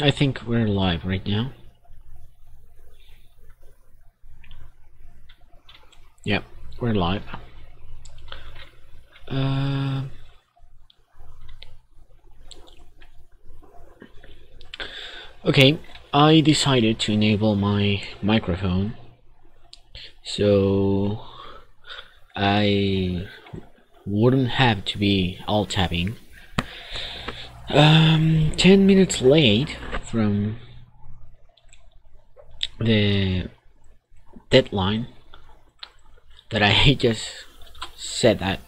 I think we're live right now. Yep, we're live. Okay, I decided to enable my microphone, so I wouldn't have to be alt tabbing. 10 minutes late from the deadline that I just said that,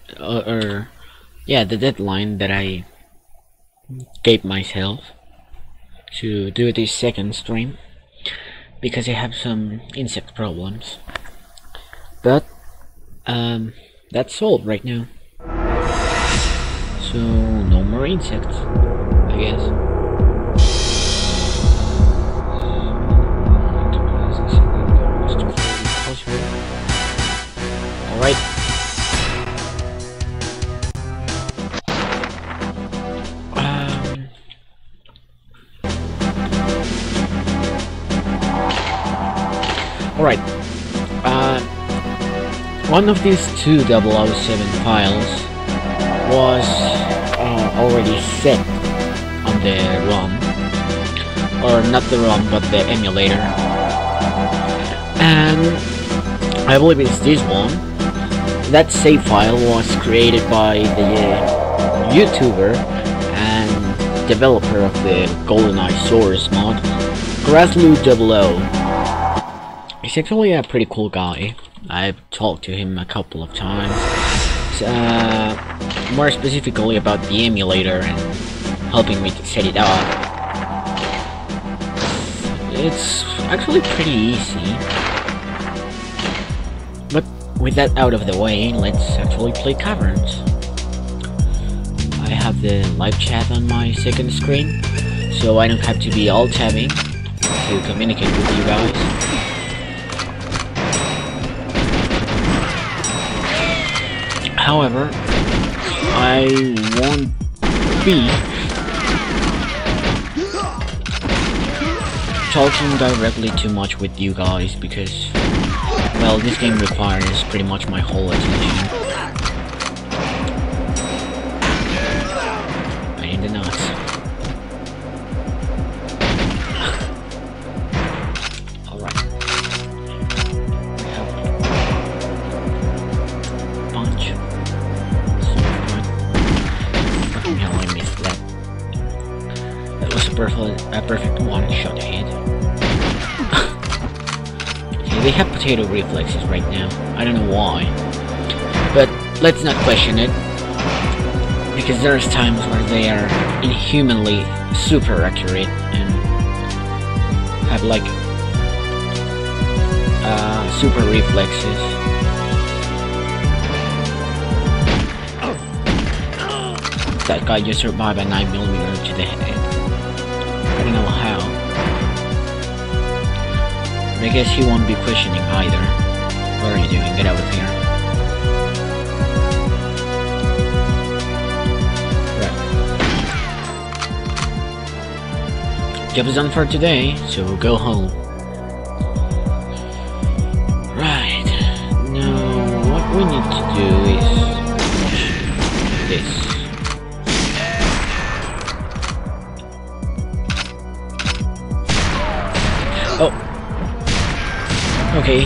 yeah, the deadline that I gave myself to do this second stream, because I have some insect problems, but that's solved right now, so no more insects, I guess. Alright. Alright. One of these two 007 files was already set on the ROM, or not the ROM but the emulator, and I believe it's this one. That save file was created by the YouTuber and developer of the GoldenEye source mod, Graslu00. He's actually a pretty cool guy. I've talked to him a couple of times, more specifically about the emulator and helping me to set it up. It's actually pretty easy. But with that out of the way, let's actually play Caverns. I have the live chat on my second screen, so I don't have to be alt tabbing to communicate with you guys. However, I won't be talking directly too much with you guys because, well, this game requires pretty much my whole attention. Pain in the nuts. Alright. We have a bunch. Fucking hell, I missed that. That was a perfect one-shot hit. They have potato reflexes right now. I don't know why, but let's not question it, because there's times where they are inhumanly super accurate and have like super reflexes. That guy just survived a 9mm to the head. I don't know how. I guess he won't be questioning either. What are you doing? Get out of here. Right. Job is done for today, so go home. Right. Now, what we need to do is this. Oh. Okay.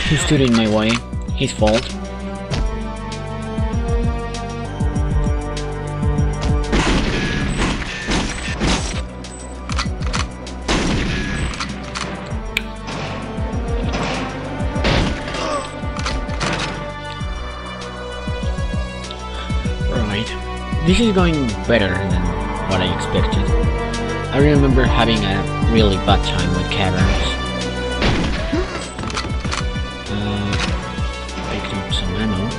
He stood in my way. His fault. Right. This is going better than what I expected. I remember having a really bad time with Caverns. Picked up some ammo.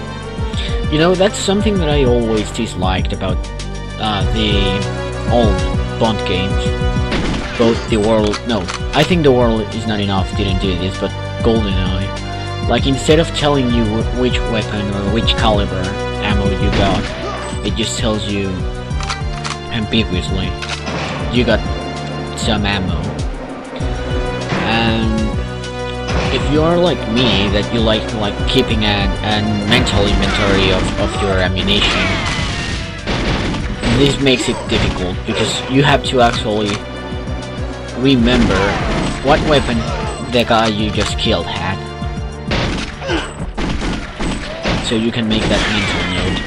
You know, that's something that I always disliked about the old Bond games. Both the World... No, I think the World is Not Enough didn't do this, but GoldenEye. Like, instead of telling you which weapon or which caliber ammo you got, it just tells you ambiguously you got some ammo. And if you are like me, that you like keeping a mental inventory of your ammunition, this makes it difficult because you have to actually remember what weapon the guy you just killed had, so you can make that mental note.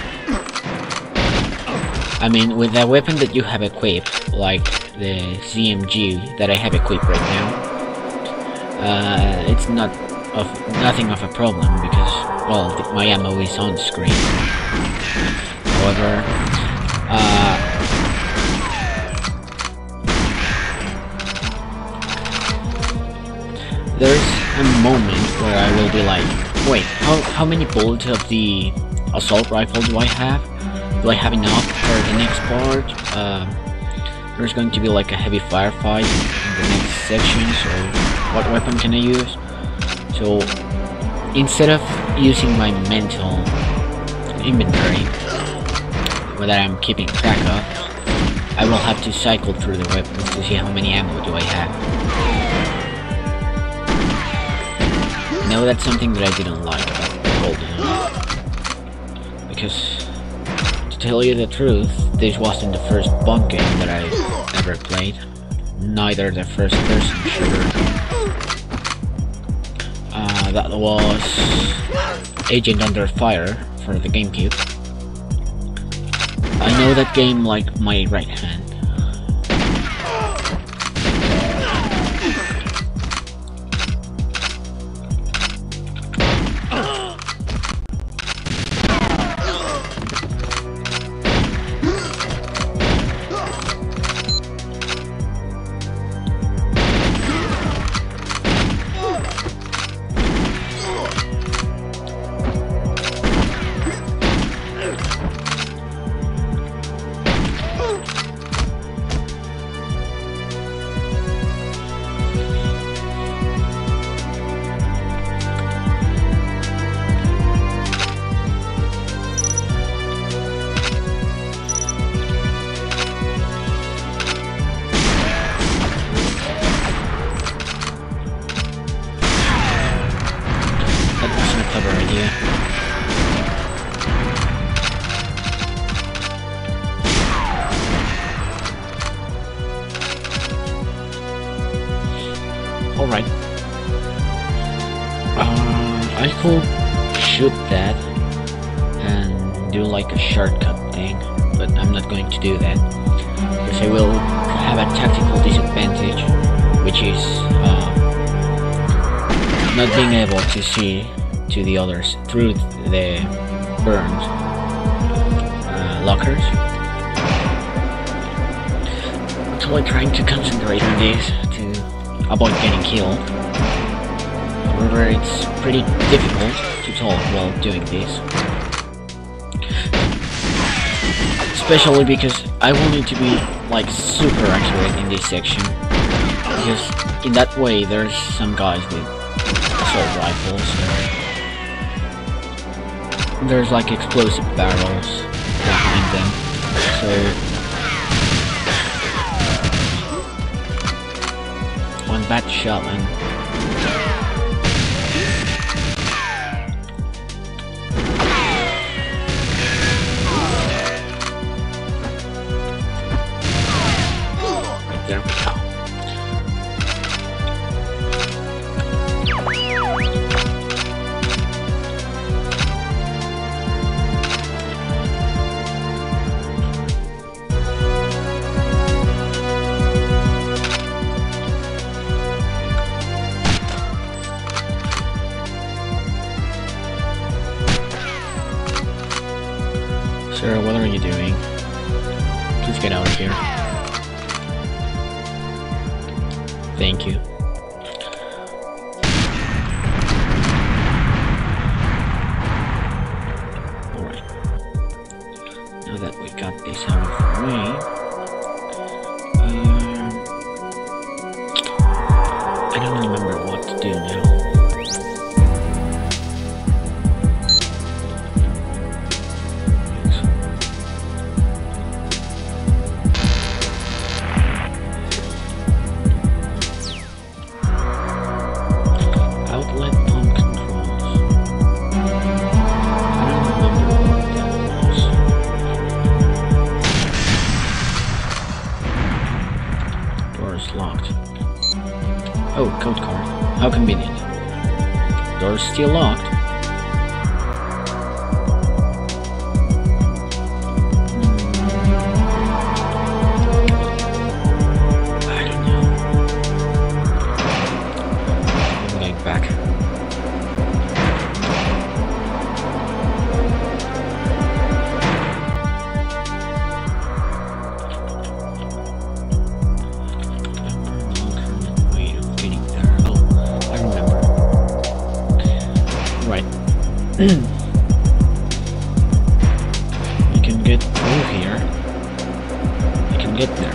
I mean, with the weapon that you have equipped, like the ZMG that I have equipped right now, it's nothing of a problem because, well, my ammo is on screen. However, there's a moment where I will be like, wait, how many bullets of the assault rifle do I have? Do I have enough for the next part? There's going to be like a heavy firefight in the next section, so what weapon can I use? So instead of using my mental inventory that I'm keeping track of, I will have to cycle through the weapons to see how many ammo do I have. Now that's something that I didn't like about GoldenEye, because to tell you the truth, this wasn't the first Bond game that I ever played, neither the first person shooter. That was Agent Under Fire for the GameCube. I know that game like my right hand. Alright. I could shoot that and do like a shortcut thing, but I'm not going to do that, because I will have a tactical disadvantage, which is not being able to see to the others through the burned lockers. I'm totally trying to concentrate on this to avoid getting killed. However, it's pretty difficult to talk while doing this, especially because I will need to be like super accurate in this section, because in that way there's some guys with assault rifles, and there's like explosive barrels behind them, so one bad shot and there we go. Sir, what are you doing? Please get out of here. Thank you. Alright. Now that we got this out of the way, I don't remember what to do now. How convenient. Door's still locked. I don't know. I'm going back. You can get through here. You can get there.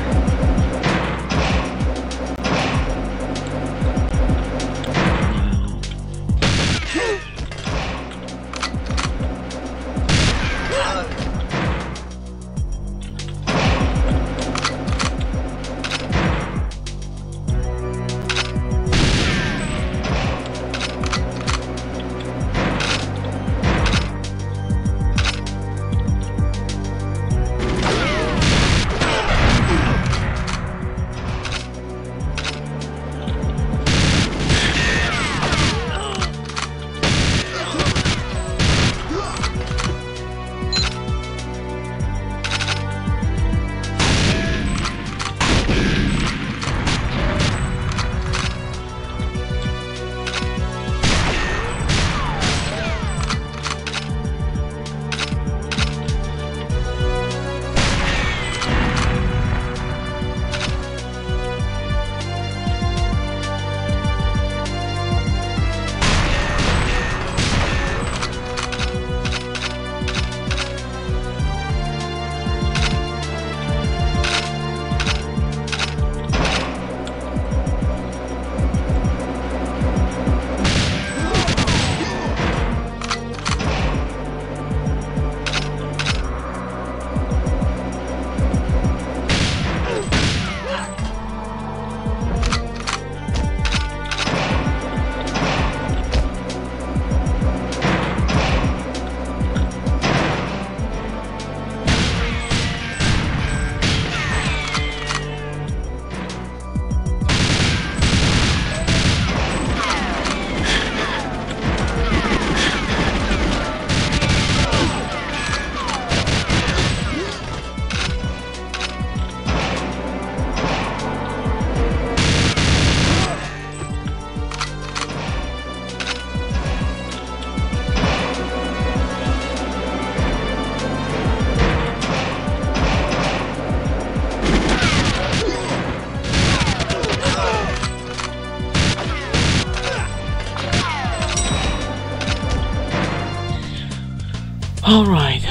Alright.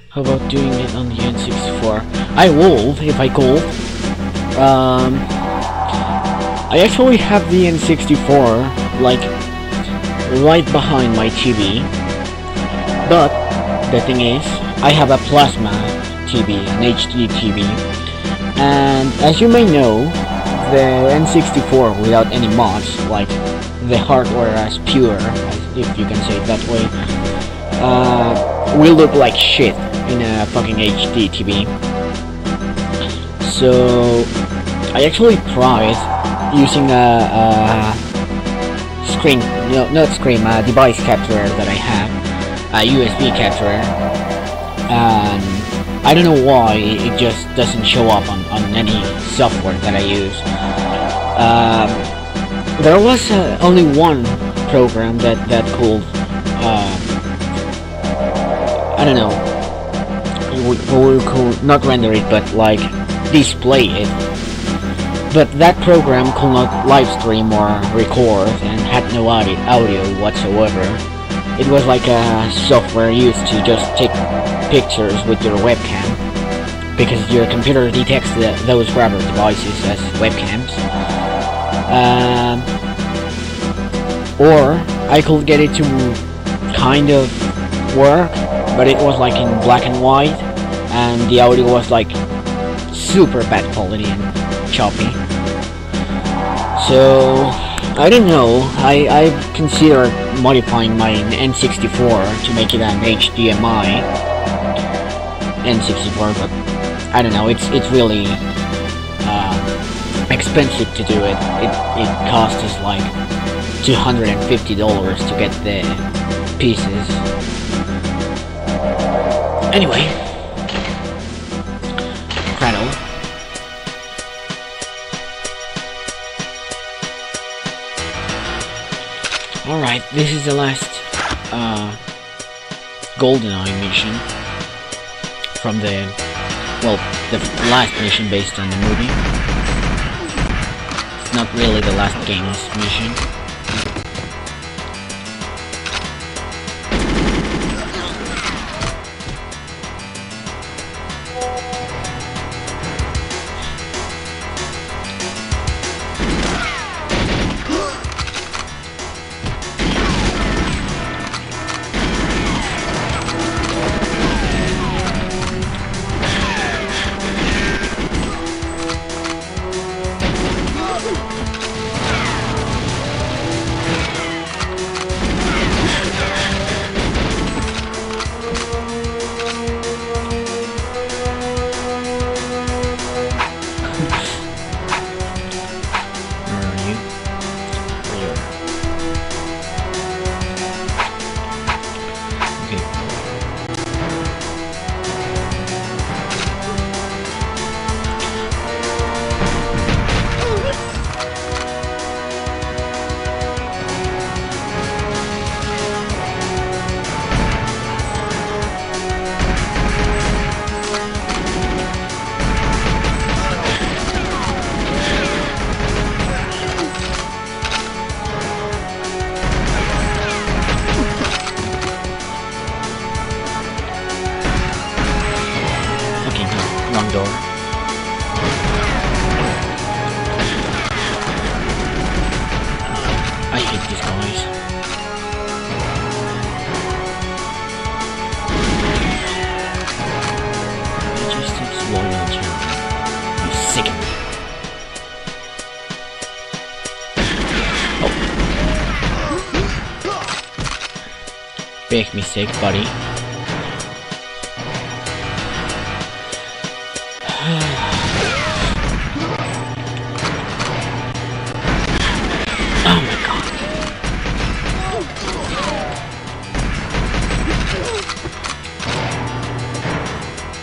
How about doing it on the N64? I will, if I could. I actually have the N64, like, right behind my TV. But, the thing is, I have a plasma TV, an HD TV. And, as you may know, the N64 without any mods, like, the hardware as pure, if you can say it that way, will look like shit in a fucking HD TV. So I actually tried using a screen, no, not screen, a device capturer that I have, a USB capturer, and I don't know why it just doesn't show up on any software that I use. There was only one program that could, I don't know, we could not render it, but like display it. But that program could not live stream or record and had no audio whatsoever. It was like a software used to just take pictures with your webcam, because your computer detects those grabber devices as webcams. Or I could get it to kind of work, but it was like in black and white, and the audio was like super bad quality and choppy. So I don't know, I considered modifying my N64 to make it an HDMI N64, but I don't know, it's really expensive to do it. It cost us like $250 to get the pieces. Anyway, Cradle. Alright, this is the last GoldenEye mission from the last mission based on the movie. It's not really the last game's mission. Wrong door. I hate these guys. Logistics loyalty. You sicken me. Oh. Big mistake, buddy. Oh my god.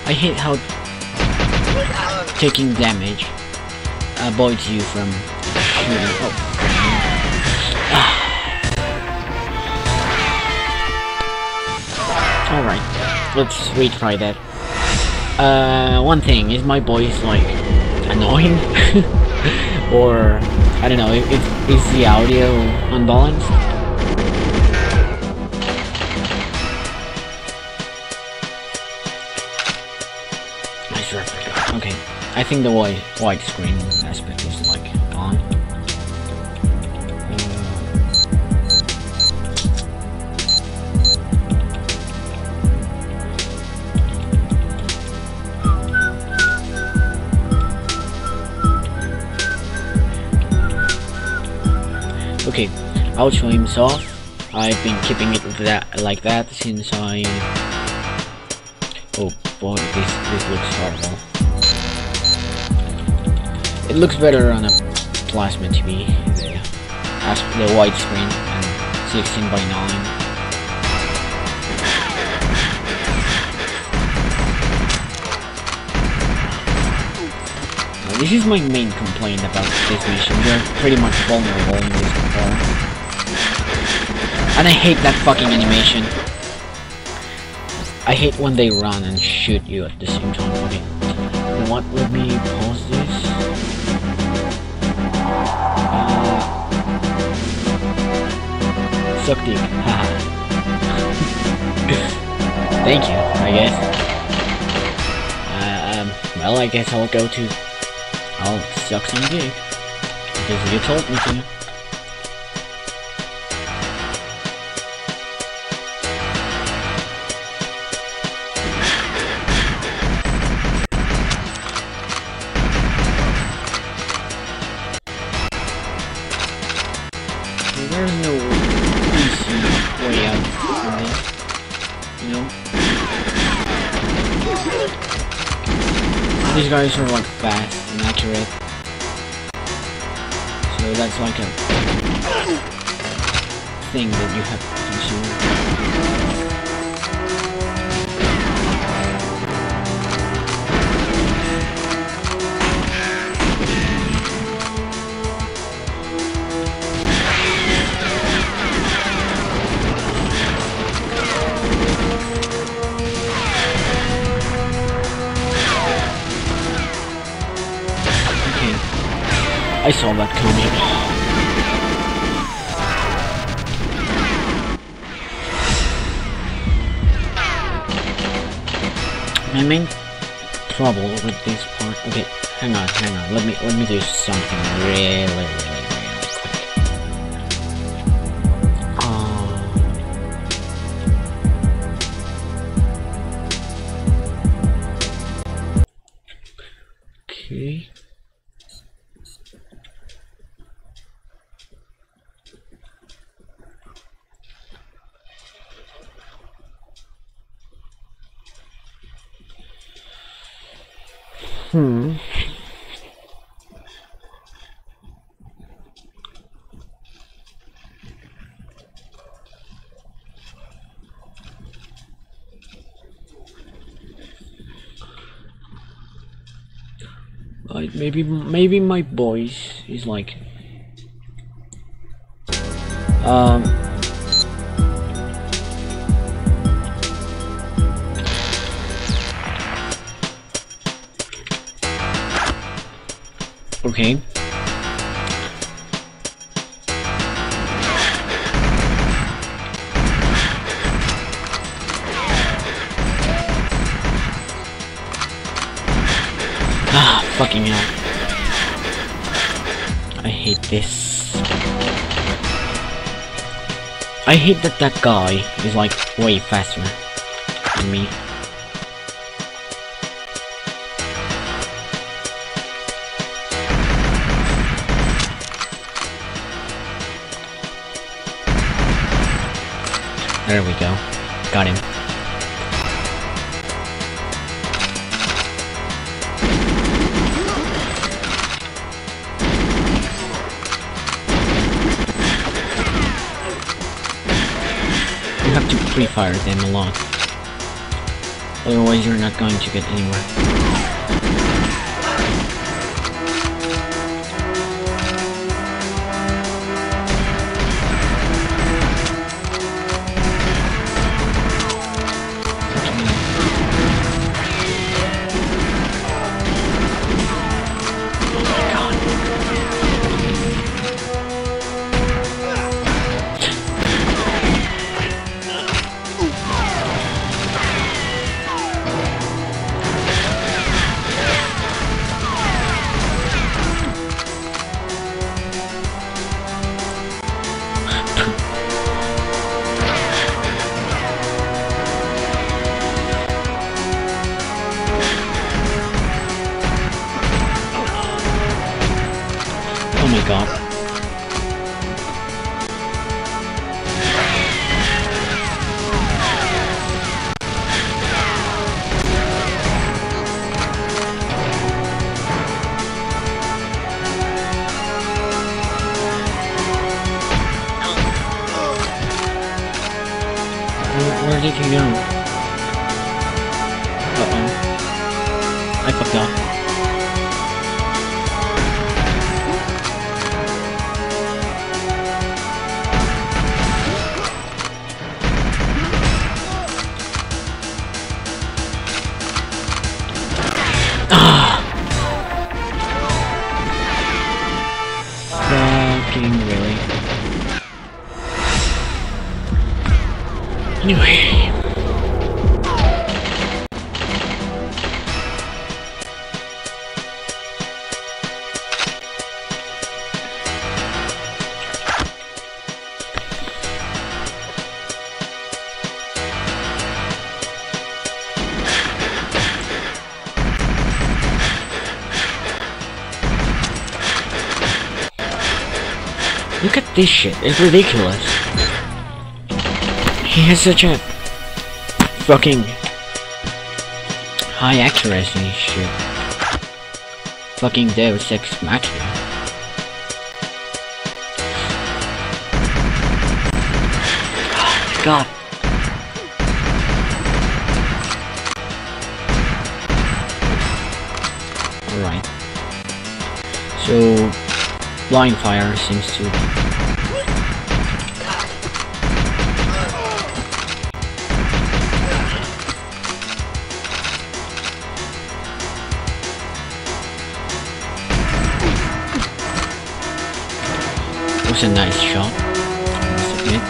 I hate how taking damage avoids you from shooting. Oh. Alright, let's retry that. One thing, is my voice like annoying? Or I don't know, is the audio unbalanced? Nice replica. Okay, I think the widescreen aspect is like gone. Okay, I'll show him off. I've been keeping it like that since I... Oh boy, this looks horrible. It looks better on a plasma TV, the widescreen and 16:9. This is my main complaint about this mission. You're pretty much vulnerable in this control. And I hate that fucking animation. I hate when they run and shoot you at the same time. Okay. You know what? Let me pause this. Suck dick. Haha. Thank you, I guess. Well, I guess I'll go to... I'll suck some dick, because you told me to. There's no easy way out from this, you know? These guys are like fast and accurate. So that's like a thing that you have to consume. I saw that coming. My main trouble with this part. Okay, hang on. Let me do something really quick. Okay. Like maybe my voice is like okay. Fucking hell. I hate this. I hate that that guy is like way faster than me. There we go. Got him. You have to pre-fire them a lot. Otherwise you're not going to get anywhere. Oh my god. Where did he go? Uh-oh. I fucked up. Fucking really. Anyway. Look at this shit, it's ridiculous. He has such a fucking high accuracy shit. Fucking Deus Ex Machina. God. Alright. So, blind fire seems to... It was a nice shot, I must admit.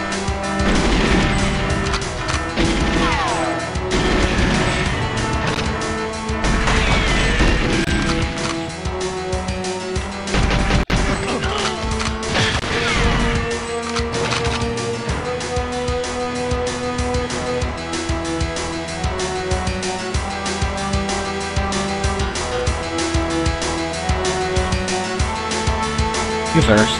You first.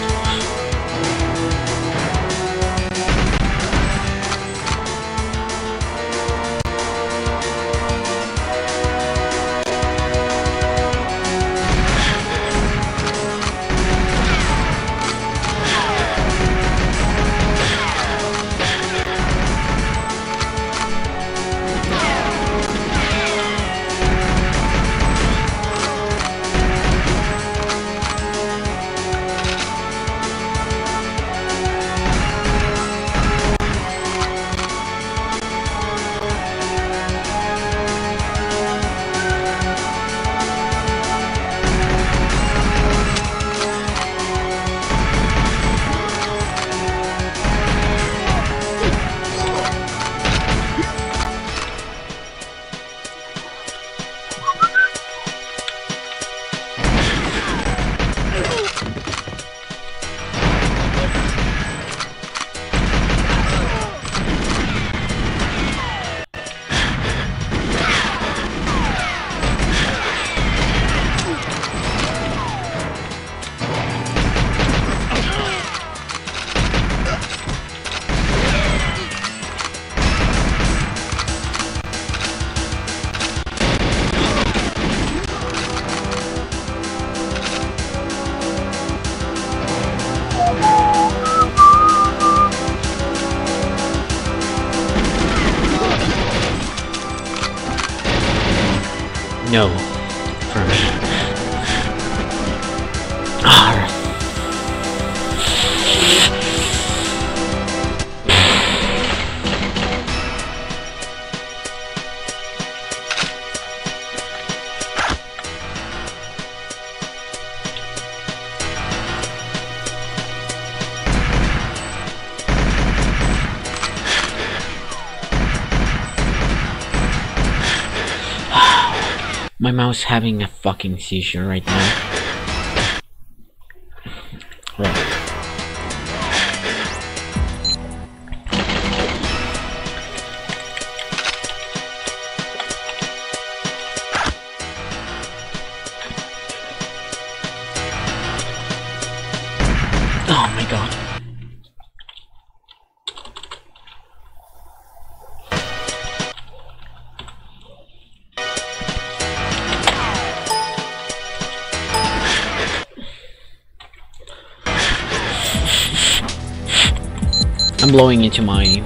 No. For me. My mouse having a fucking seizure right now. Right. Oh my god. I'm blowing into my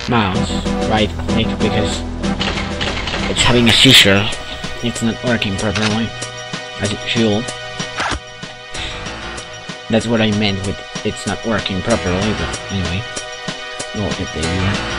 mouse, right click, because it's having a seizure. It's not working properly, as it should. That's what I meant with it's not working properly, but anyway, we'll get the idea.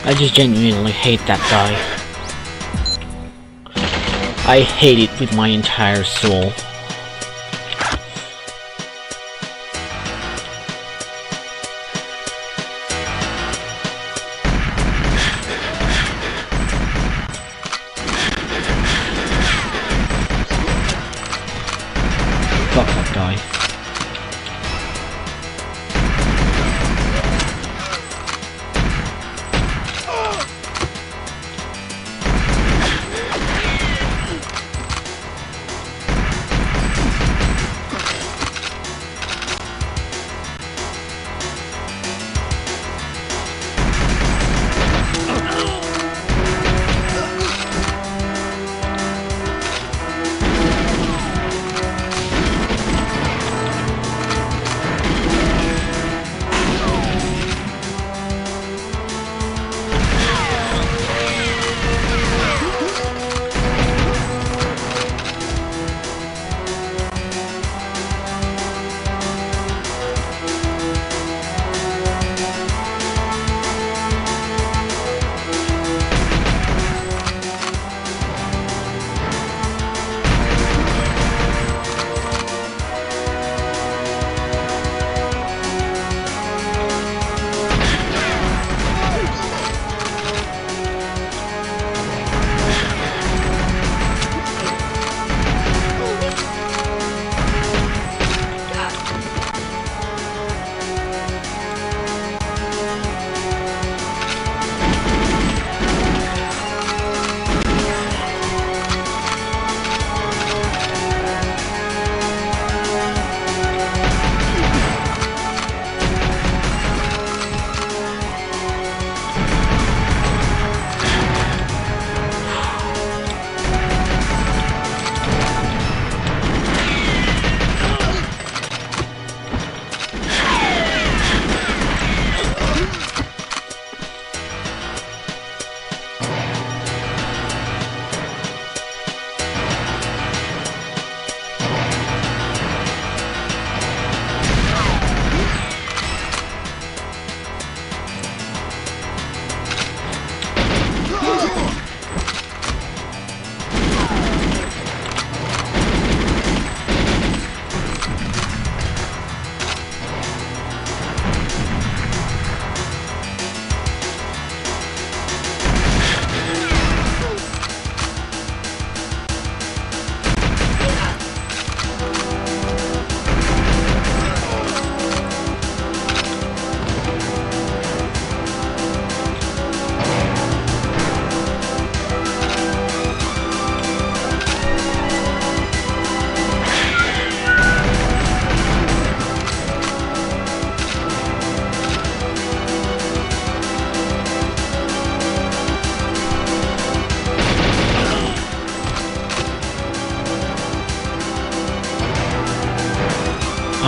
I just genuinely hate that guy. I hate it with my entire soul. Fuck that guy.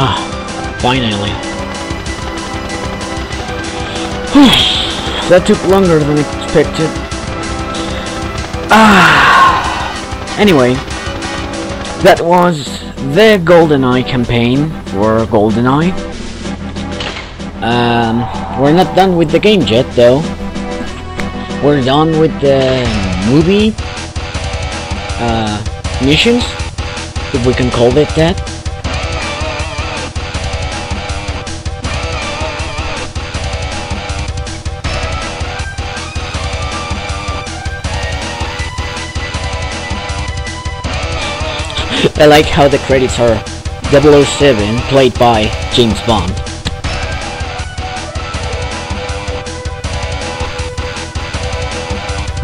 Ah, finally. That took longer than expected. Anyway, that was the GoldenEye campaign for GoldenEye. We're not done with the game yet, though. We're done with the movie missions, if we can call it that. I like how the credits are 007, played by James Bond.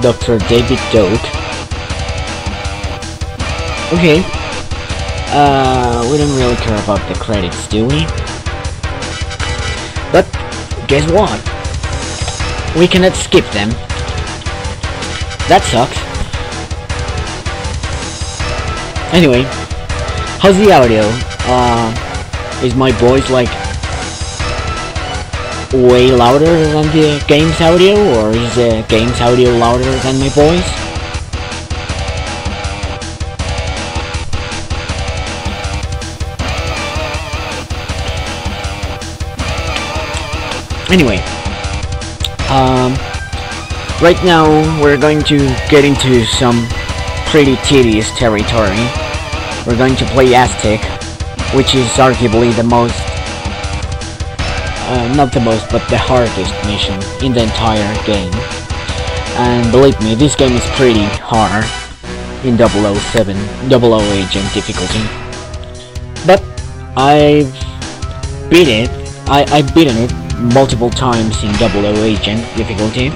Dr. David Doak. Okay. We don't really care about the credits, do we? But, guess what? We cannot skip them. That sucks. Anyway, how's the audio? Is my voice like way louder than the game's audio, or is the game's audio louder than my voice? Anyway, Right now, we're going to get into some pretty tedious territory. We're going to play Aztec, which is arguably the most, not the most, but the hardest mission in the entire game. And believe me, this game is pretty hard in 007, 00 Agent difficulty. But I've beat it. I've beaten it multiple times in 00 Agent difficulty.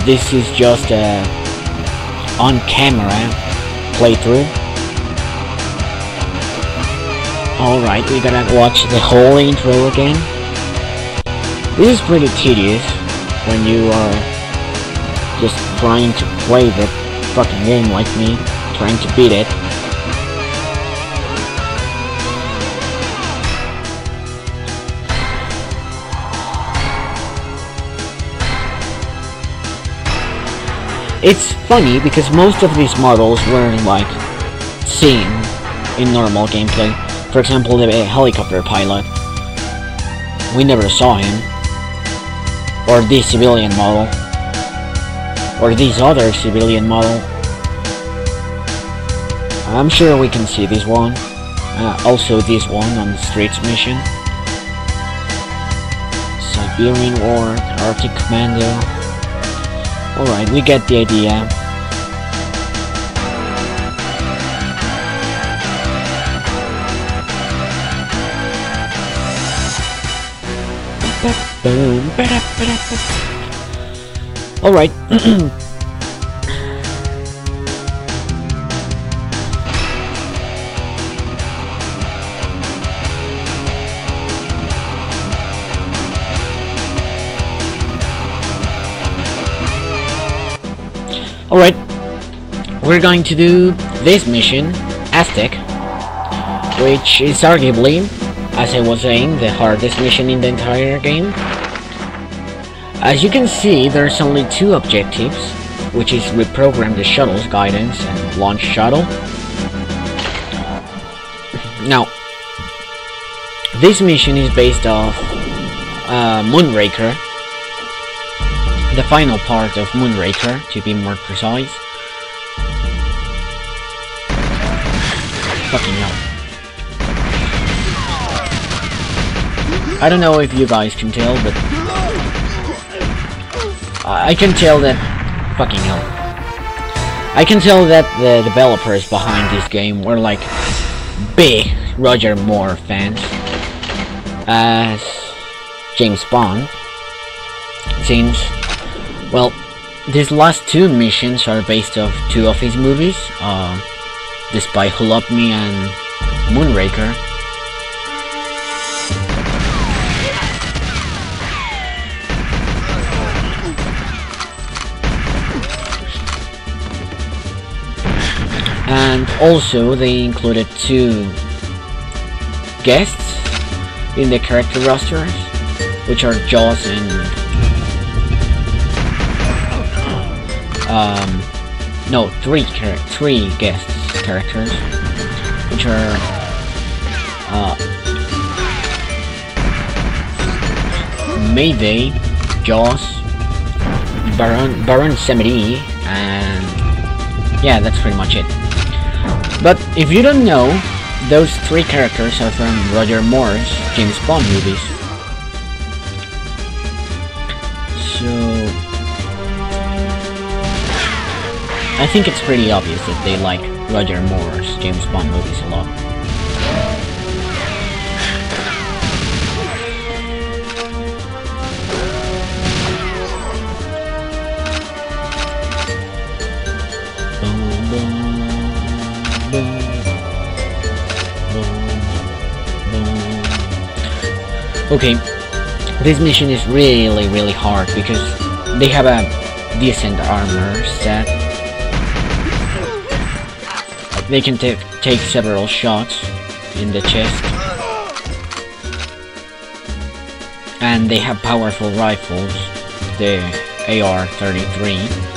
This is just a on-camera playthrough. Alright, we gotta watch the whole intro again. This is pretty tedious when you are just trying to play the fucking game like me, trying to beat it. It's funny because most of these models weren't like seen in normal gameplay. For example, the helicopter pilot. We never saw him. Or this civilian model. Or this other civilian model. I'm sure we can see this one. Also this one on the Streets mission. Siberian War, Arctic Commando. Alright, we get the idea. Alright. Alright, we're going to do this mission, Aztec, which is arguably, as I was saying, the hardest mission in the entire game. As you can see, there's only two objectives, which is reprogram the shuttle's guidance and launch shuttle. Now, this mission is based off Moonraker, the final part of Moonraker, to be more precise. Fucking hell. I don't know if you guys can tell, but I can tell that... Fucking hell. I can tell that the developers behind this game were like big Roger Moore fans. As James Bond, since, well, these last two missions are based off two of his movies, The Spy Who Loved Me and Moonraker. And also they included two guests in the character rosters, which are Jaws and no, three guest characters, which are Mayday, Jaws, Baron Samedi, and yeah, that's pretty much it. But if you don't know, those three characters are from Roger Moore's James Bond movies. So I think it's pretty obvious that they like Roger Moore's James Bond movies a lot. Okay, this mission is really hard because they have a decent armor set. They can take several shots in the chest. And they have powerful rifles, the AR-33.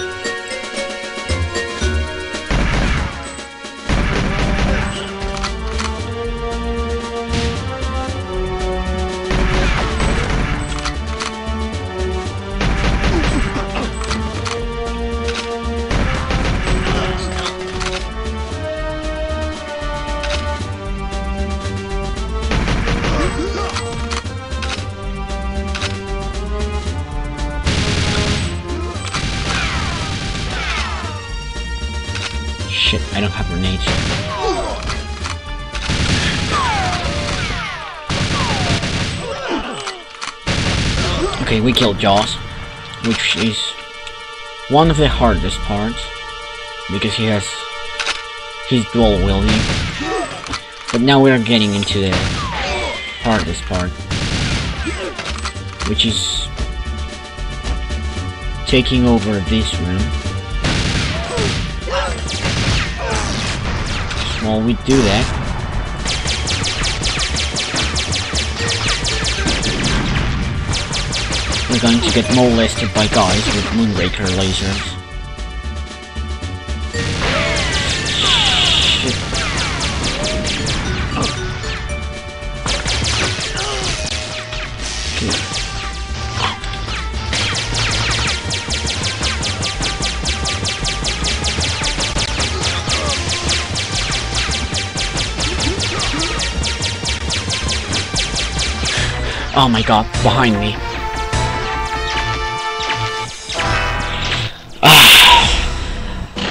don't have grenades. Okay, we killed Jaws, which is one of the hardest parts, because he's dual wielding. But now we're getting into the hardest part, which is taking over this room. While we do that, we're going to get molested by guys with Moonraker lasers. Shit. Okay. Oh my god, behind me.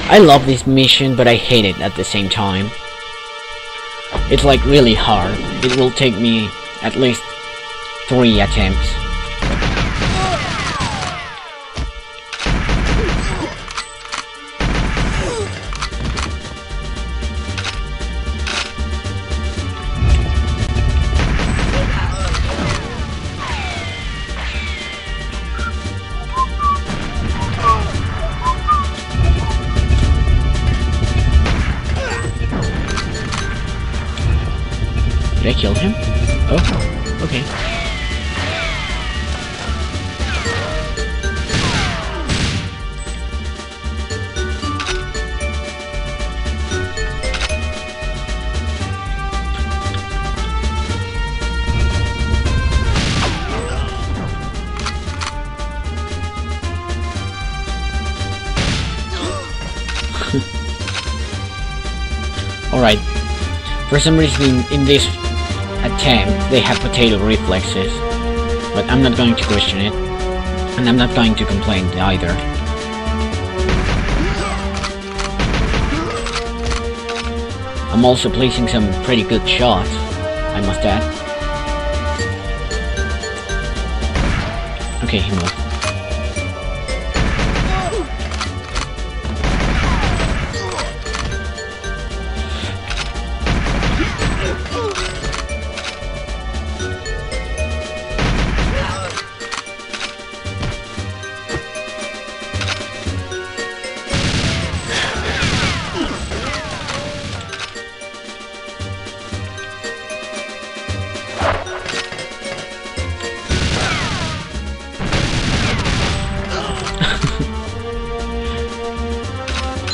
I love this mission, but I hate it at the same time. It's like really hard. It will take me at least 3 attempts. Did I kill him? Oh, okay. Alright. For some reason in this attempt they have potato reflexes, but I'm not going to question it, and I'm not going to complain either. I'm also placing some pretty good shots, I must add. Okay, he moved.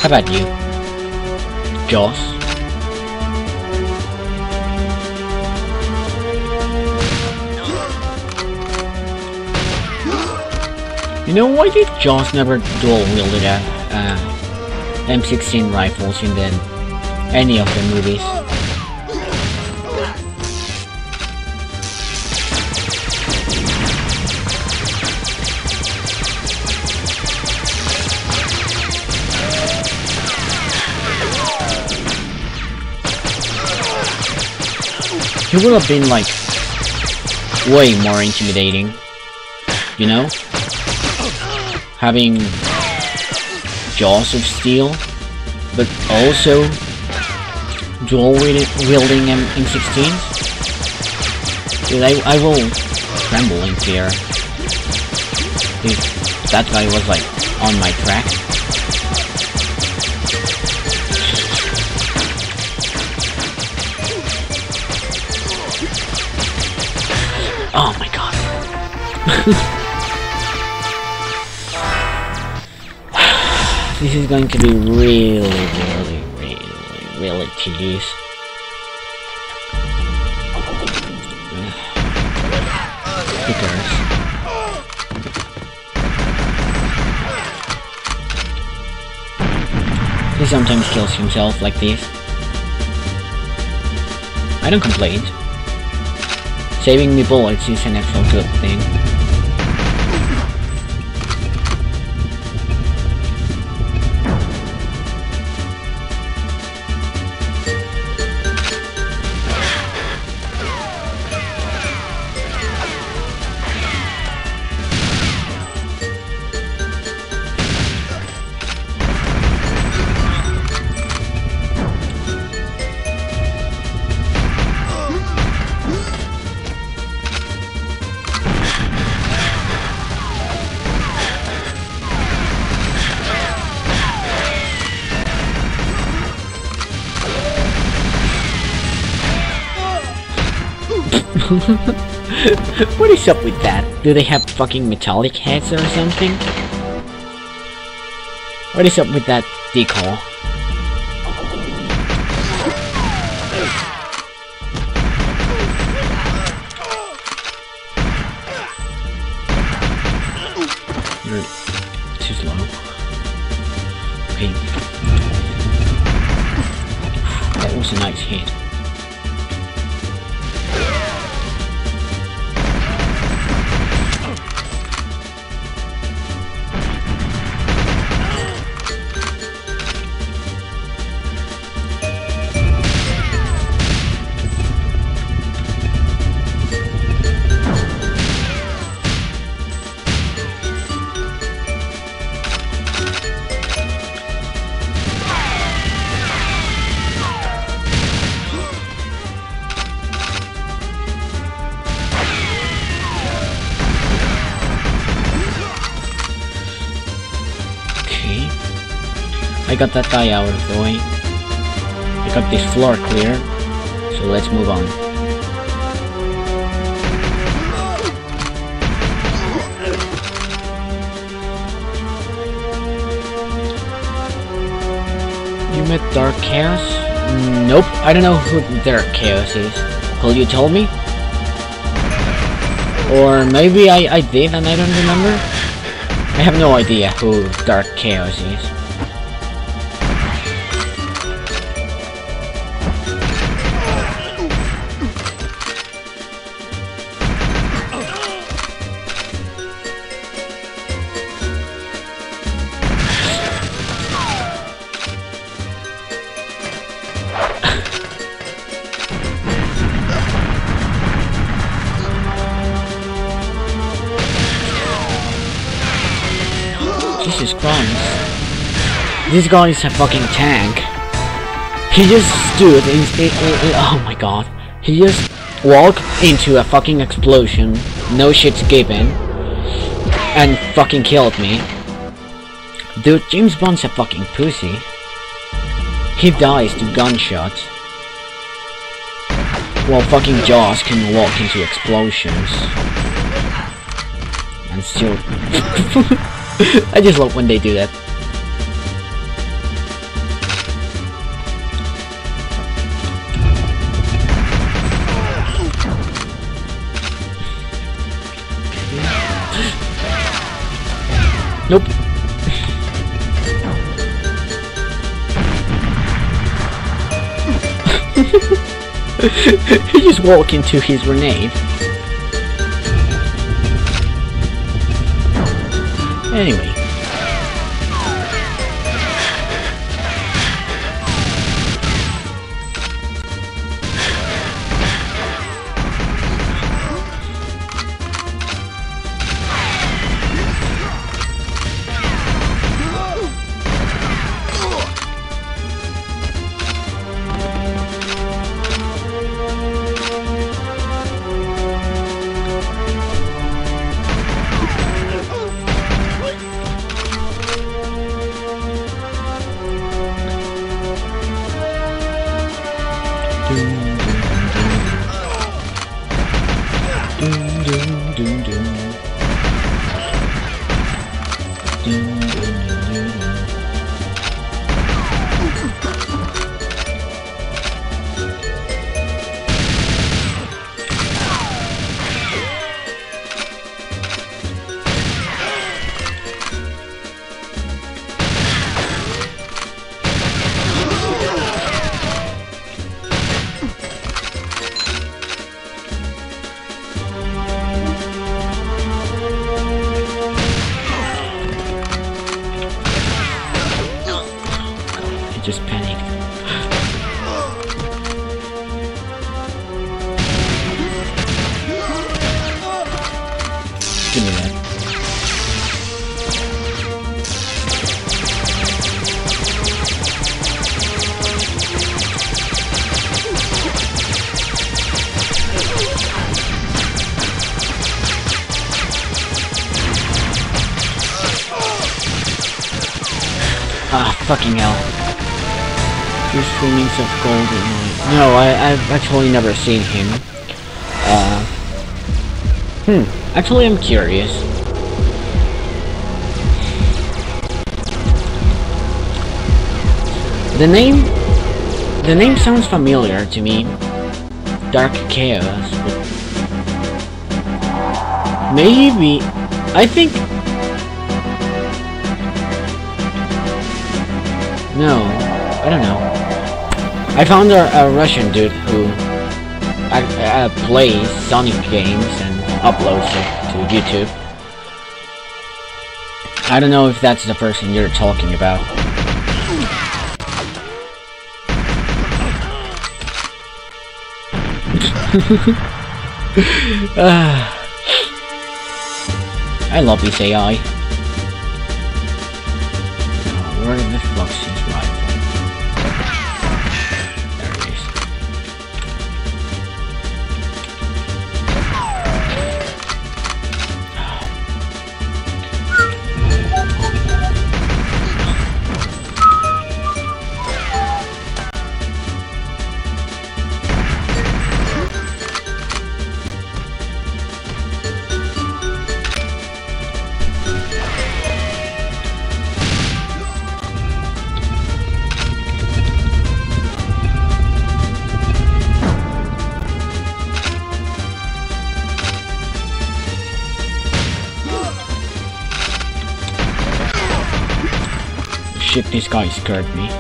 How about you, Joss? You know, why did Joss never dual-wielded M16 rifles in any of the movies? He would have been, like, way more intimidating, you know? Having jaws of steel, but also dual-wielding M16s? Dude, I will tremble in fear if that guy was, like, on my track. Oh my god. This is going to be really tedious. Who cares? He sometimes kills himself like this. I don't complain. Saving me bullets is an actual good thing. What is up with that? Do they have fucking metallic heads or something? What is up with that decal? You're too slow. Okay. That was a nice hit. I got that guy out of the way. I got this floor clear, so let's move on. You met Dark Chaos? Nope, I don't know who Dark Chaos is. Will you tell me? Or maybe I did and I don't remember? I have no idea who Dark Chaos is. Jesus Christ. This guy is a fucking tank. He just stood in oh my god. He just walked into a fucking explosion, no shit's given, and fucking killed me. Dude, James Bond's a fucking pussy. He dies to gunshots, while fucking Jaws can walk into explosions. And still... I just love when they do that. Nope. He just walked into his grenade. Anyway. Just panicked. Give me that. Ah, fucking hell. Useful means of GoldenEye. No, I've actually never seen him. Actually, I'm curious. The name sounds familiar to me. Dark Chaos, but maybe I think no, I don't know. I found a Russian dude who plays Sonic games and uploads it to YouTube. I don't know if that's the person you're talking about. I love this AI. Where the fuck's his rifle? There it is. Shit, this guy scared me.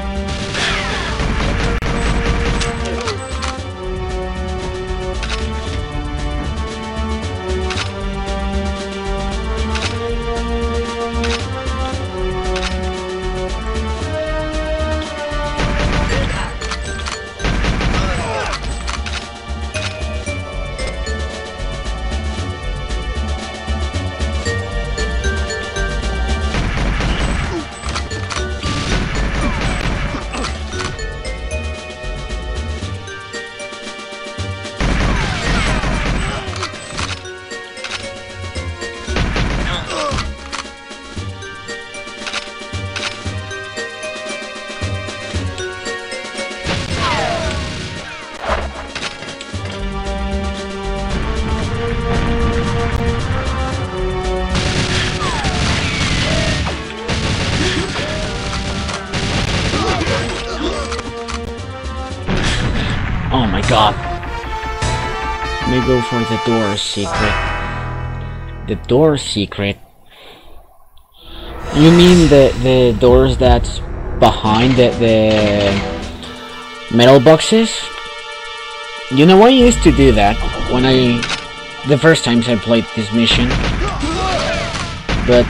Oh my god. Let me go for the door secret. The door secret? You mean the doors that's behind the metal boxes? You know, I used to do that when the first times I played this mission. But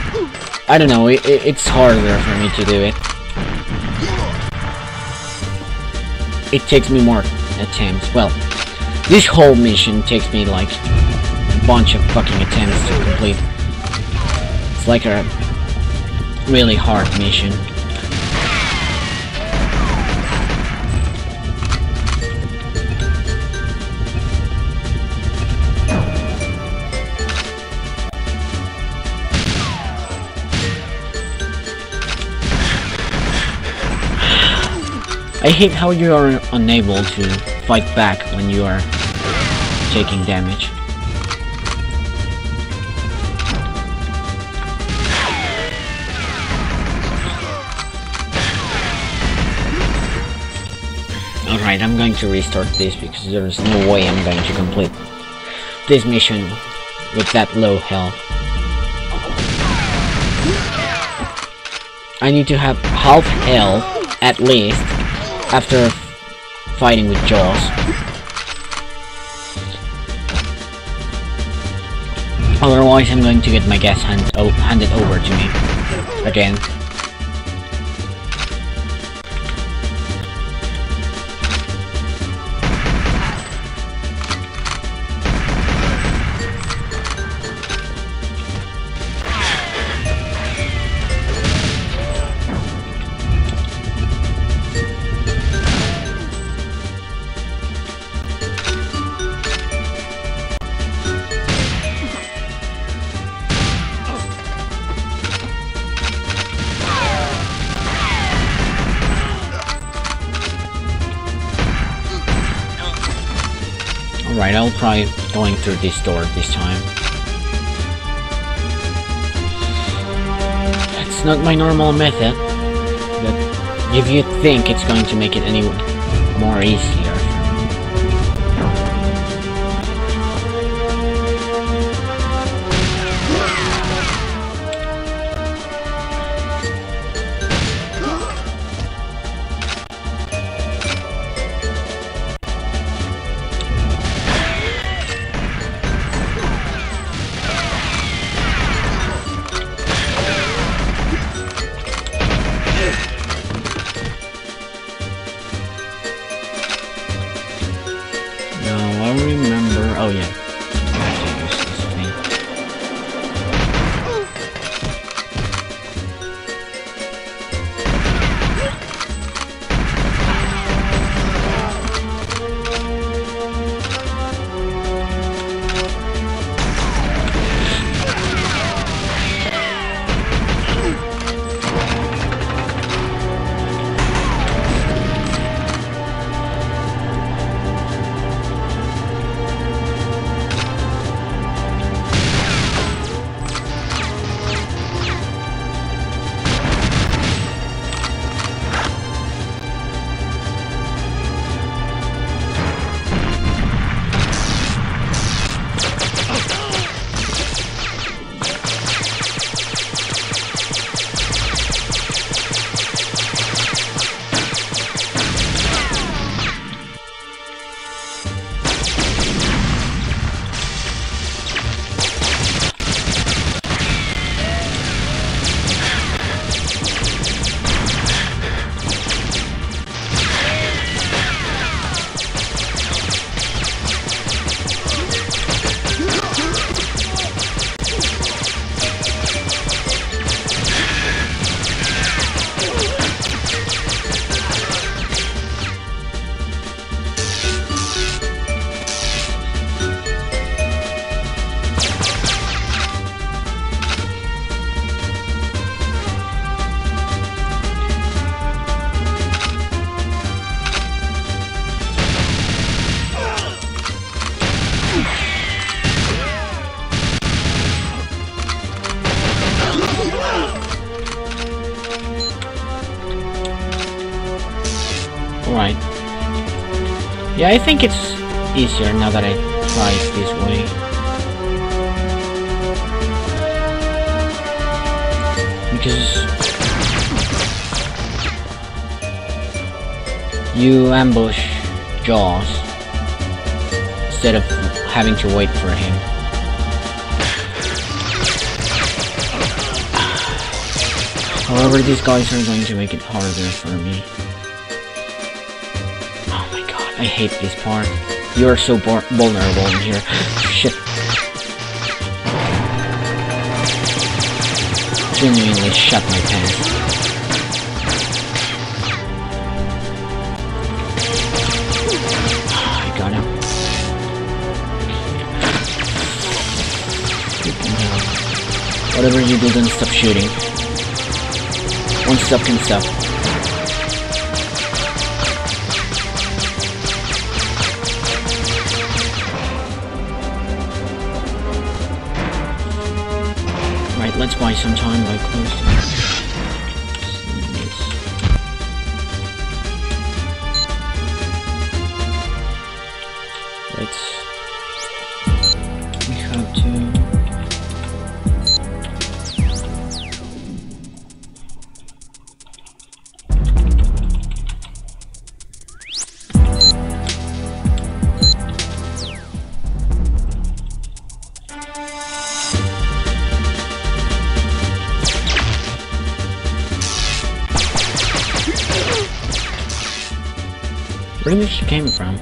I don't know, it's harder for me to do it. It takes me more attempts. Well, this whole mission takes me like a bunch of fucking attempts to complete. It's like a really hard mission. I hate how you are unable to fight back when you are taking damage. Alright, I'm going to restart this because there's no way I'm going to complete this mission with that low health. I need to have half health at least after fighting with Jaws. Otherwise I'm going to get my gas handed over to me again. Alright, I'll try going through this door this time. It's not my normal method, but if you think it's going to make it any more easier. Oh yeah, I have to use this thing. Right. Yeah, I think it's easier now that I try it this way. Because you ambush Jaws instead of having to wait for him. However, these guys are going to make it harder for me. I hate this part. You are so vulnerable in here. Shit. Genuinely shut my pants. I got him. Whatever you do, don't stop shooting. One stop can stop. Let's buy some time by closing. We have to... Where do you think she came from?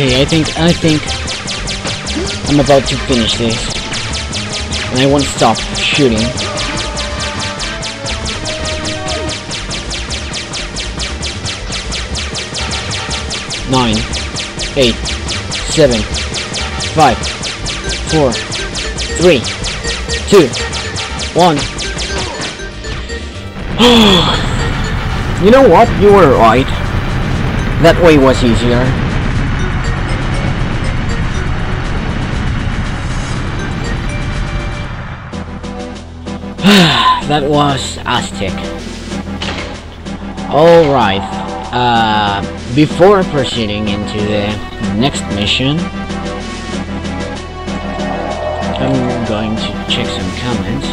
Okay, I think I'm about to finish this. And I won't stop shooting. Nine, 8, 7, 5, 4, 3, 2, 1. You know what? You were right. That way was easier. That was Aztec. Alright. Before proceeding into the next mission, I'm going to check some comments.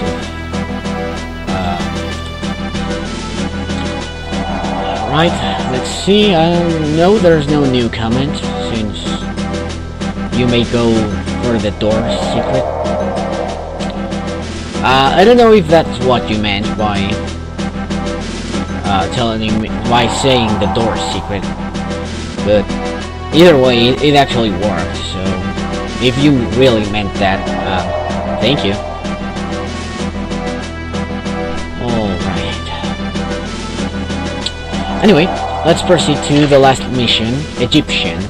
Right, let's see. No, there's no new comment, since you may go for the door secret. I don't know if that's what you meant by by saying the door secret, but either way, it actually worked. So if you really meant that, thank you. Alright. Anyway, let's proceed to the last mission, Egyptian.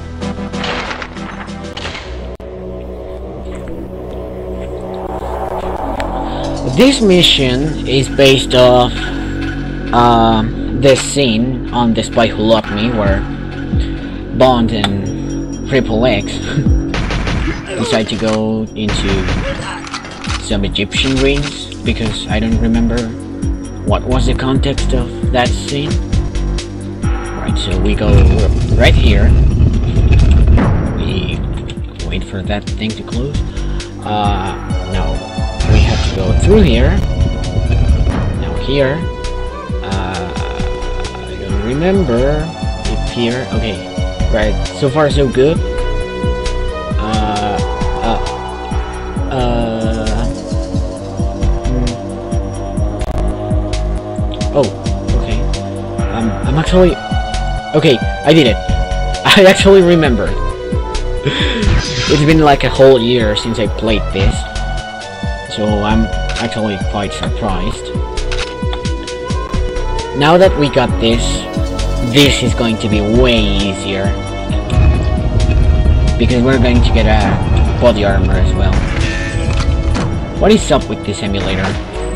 This mission is based off this scene on The Spy Who Loved Me, where Bond and Triple X decide to go into some Egyptian ruins, because I don't remember what was the context of that scene. Right, so we go right here. We wait for that thing to close. No. We have to go through here. Now here. I don't remember if here. Okay, right. So far so good. Oh, okay. I'm actually. Okay, I did it. I actually remember. It's been like a whole year since I played this. So I'm actually quite surprised. Now that we got this is going to be way easier, because we're going to get a body armor as well. What is up with this emulator,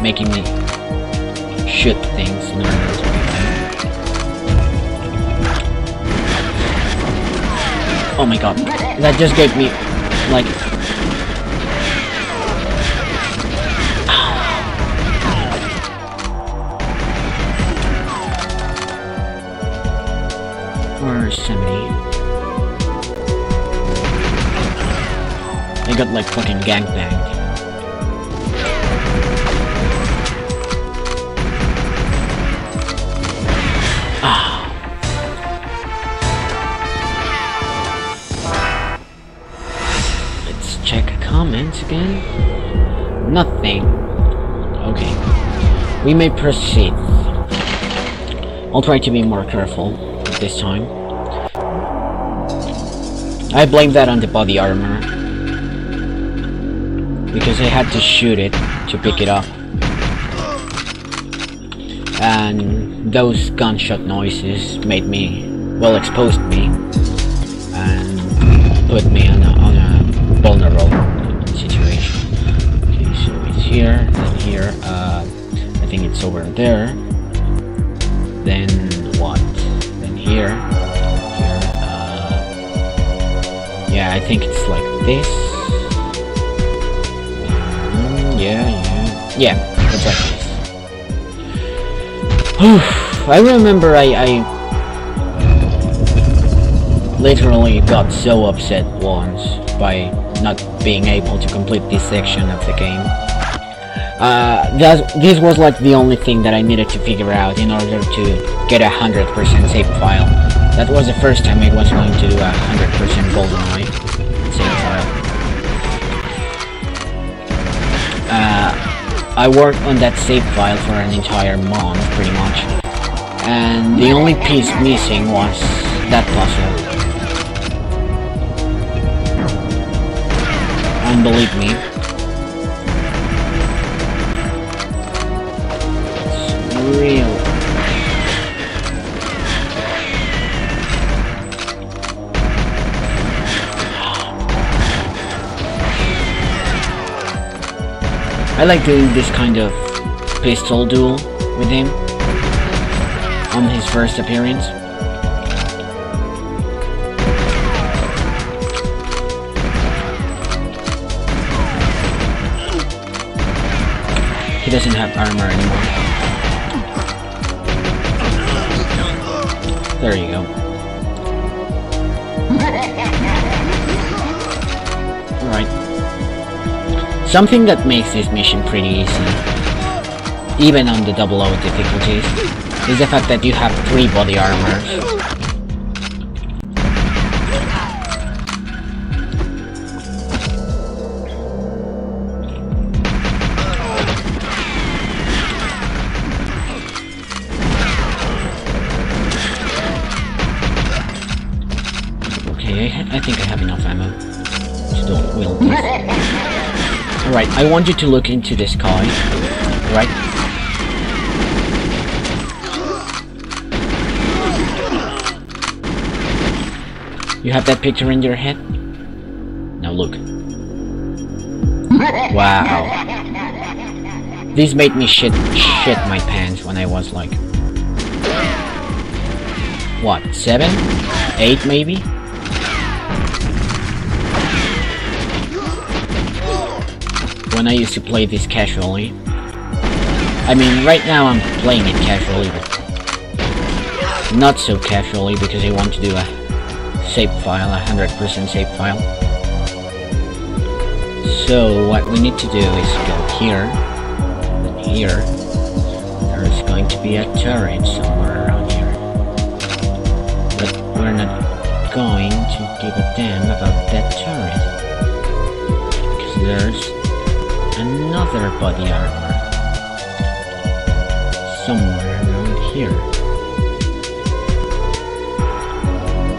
making me shoot things in order to Oh my god, that just gave me like somebody. I got like fucking gangbanged. Let's check comments again. Nothing. Okay. We may proceed. I'll try to be more careful this time. I blame that on the body armor, because I had to shoot it to pick it up, and those gunshot noises made me, well, exposed me and put me on a vulnerable situation. Okay, so it's here, then here, I think it's over there, then what, then here. Yeah, I think it's like this. Yeah, it's like this. I remember I literally got so upset once by not being able to complete this section of the game. This was like the only thing that I needed to figure out in order to get 100% save file. That was the first time I was going to do 100% GoldenEye save file. I worked on that save file for an entire month, pretty much. And the only piece missing was that puzzle. And believe me, it's real. I like doing this kind of pistol duel with him on his first appearance. He doesn't have armor anymore. There you go. Alright. Something that makes this mission pretty easy, even on the double O difficulties, is the fact that you have 3 body armors. I think I have enough ammo to don't wield this. Alright, I want you to look into the sky. Right? You have that picture in your head? Now look. Wow. This made me shit my pants when I was like... what, 7? 8 maybe? When I used to play this casually. I mean, right now I'm playing it casually, but not so casually because I want to do a save file, 100% save file. So what we need to do is go here, and here. There is going to be a turret somewhere around here. But we're not going to give a damn about that turret. Because there's another body armor somewhere around here.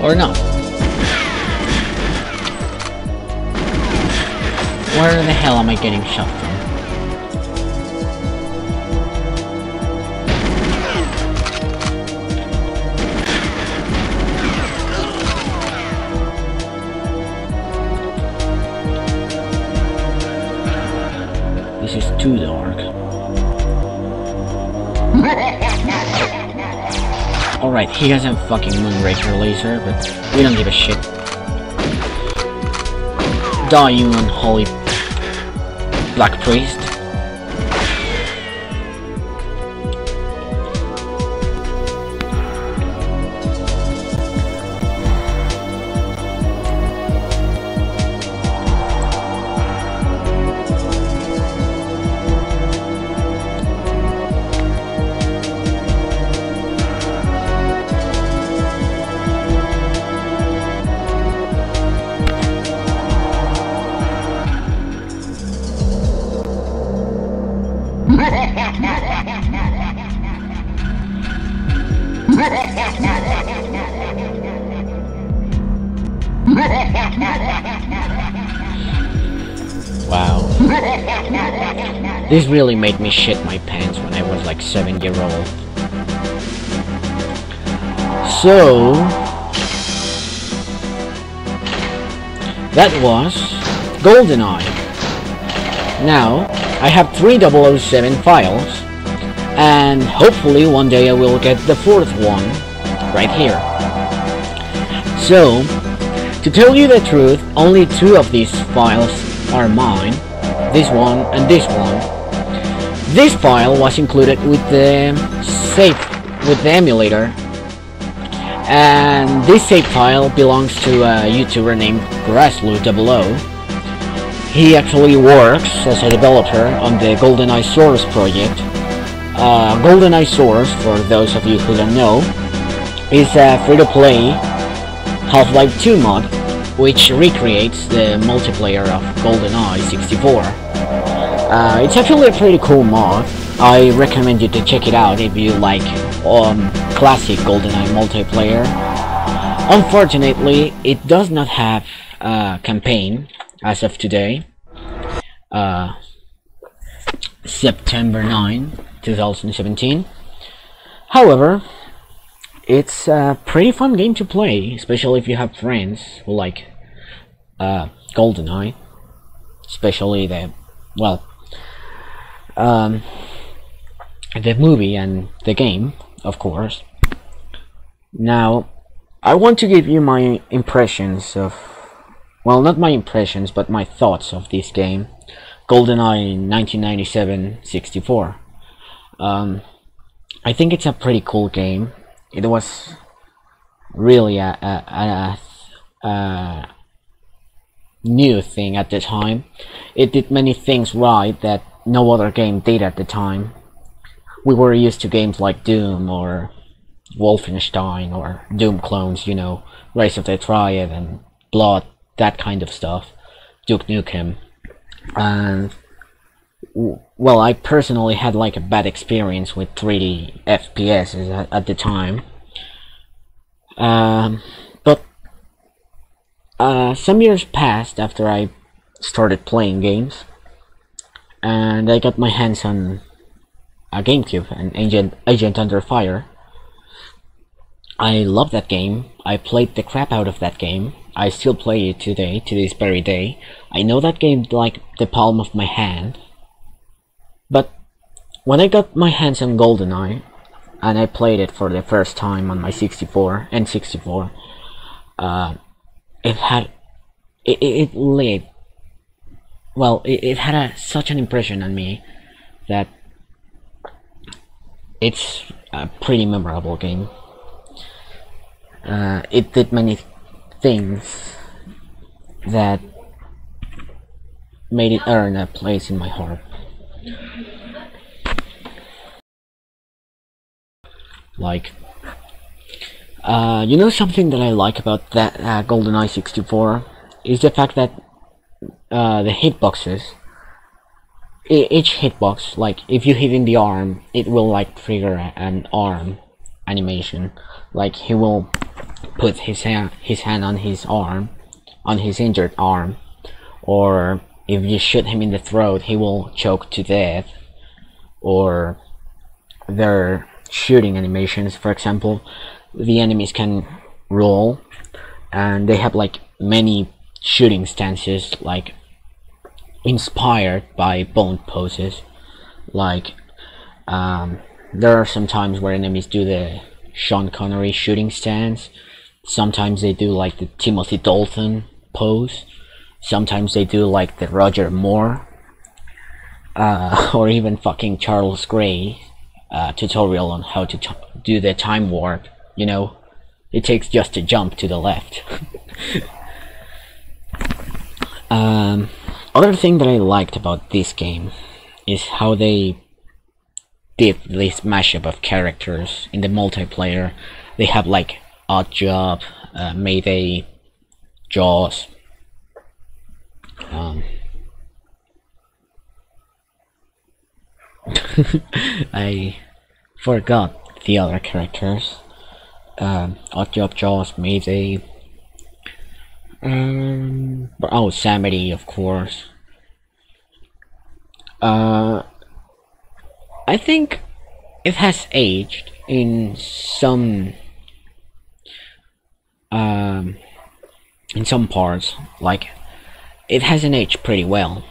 Or not. Where the hell am I getting shot from? This is too dark. Alright, he has a fucking Moonraker laser, but we don't give a shit. Die, you unholy black priest. Wow. This really made me shit my pants when I was like 7-year-old. So that was GoldenEye. Now I have 3 007 files, and hopefully one day I will get the 4th one right here. So, to tell you the truth, only 2 of these files are mine. This one and this one. This file was included with the emulator, and this save file belongs to a YouTuber named Grassloo00. He actually works as a developer on the GoldenEye Source project. GoldenEye Source, for those of you who don't know, is a free-to-play Half-Life 2 mod, which recreates the multiplayer of GoldenEye 64. It's actually a pretty cool mod. I recommend you to check it out if you like classic GoldenEye multiplayer. Unfortunately, it does not have a campaign as of today, uh, September 9, 2017. However, it's a pretty fun game to play, especially if you have friends who like GoldenEye, especially the movie and the game, of course. Now, I want to give you my impressions of, well, not my impressions, but my thoughts of this game, GoldenEye 1997-64. I think it's a pretty cool game. It was really a new thing at the time. It did many things right that no other game did at the time. We were used to games like Doom or Wolfenstein or Doom clones, you know, Rise of the Triad and Blood, that kind of stuff, Duke Nukem. And well, I personally had like a bad experience with 3D FPS at the time. But some years passed after I started playing games, and I got my hands on a GameCube and Agent Under Fire. I love that game. I played the crap out of that game. I still play it today, to this very day. I know that game like the palm of my hand. But when I got my hands on GoldenEye, and I played it for the first time on my N64, it had such an impression on me that it's a pretty memorable game. It did many things that made it earn a place in my heart. Like, you know, something that I like about that GoldenEye 64 is the fact that the hitboxes, each hitbox, like if you hit in the arm, it will like trigger an arm animation. Like he will put his hand on his arm, on his injured arm, or if you shoot him in the throat, he will choke to death. Or their shooting animations, for example, the enemies can roll, and they have like many shooting stances, like inspired by Bone poses. Like there are some times where enemies do the Sean Connery shooting stance. Sometimes they do like the Timothy Dalton pose. Sometimes they do like the Roger Moore, or even fucking Charles Gray tutorial on how to do the time warp. You know, it takes just a jump to the left. Other thing that I liked about this game is how they did this mashup of characters in the multiplayer. They have like Oddjob, Mayday, Jaws. I forgot the other characters. Oddjob, Jaws, Mayday. Oh, Samity, of course. I think it has aged in some parts. Like, it hasn't aged pretty well.